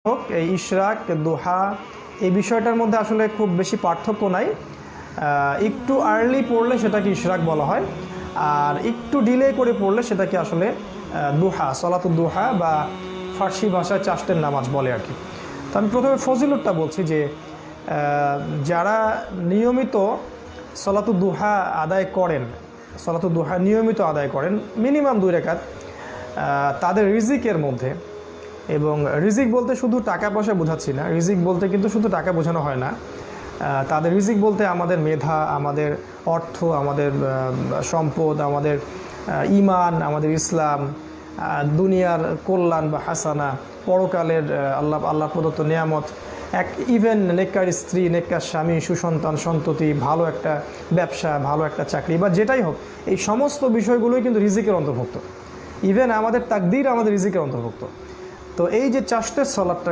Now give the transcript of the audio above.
হোক এই ইশরাক দুহা এই বিষয়টার মধ্যে আসলে খুব বেশি পার্থক্য নাই। একটু আর্লি পড়লে সেটাকে ইশরাক বলা হয়, আর একটু ডিলে করে পড়লে সেটাকে আসলে দুহা, সলাতুদ দুহা বা ফার্সি ভাষায় চাষতের নামাজ বলে আর কি। তো আমি প্রথমে ফজিলতটা বলছি যে যারা নিয়মিত সলাতুদ দুহা আদায় করেন, সলাতুদ দুহা নিয়মিত আদায় করেন মিনিমাম 2 রাকাত, তাদের রিজিকের মধ্যে, এবং রিজিক বলতে শুধু টাকা পয়সা বোঝাচ্ছি না, রিজিক বলতে কিন্তু শুধু টাকা বোঝানো হয় না। তাদের রিজিক বলতে আমাদের মেধা, আমাদের অর্থ, আমাদের সম্পদ, আমাদের ঈমান, আমাদের ইসলাম, দুনিয়ার কল্যাণ বা হাসানা, পরকালের আল্লাহ প্রদত্ত নিয়ামত, ইভেন নেককার স্ত্রী, নেককার স্বামী, সুসন্তান সন্ততি, ভালো একটা ব্যবসা, ভালো একটা চাকরি বা যেটাই হোক, এই সমস্ত বিষয়গুলোই কিন্তু রিজিকের অন্তর্ভুক্ত। ইভেন আমাদের তাকদীর আমাদের রিজিকের অন্তর্ভুক্ত। তো এই যে চাষতের সলাতটা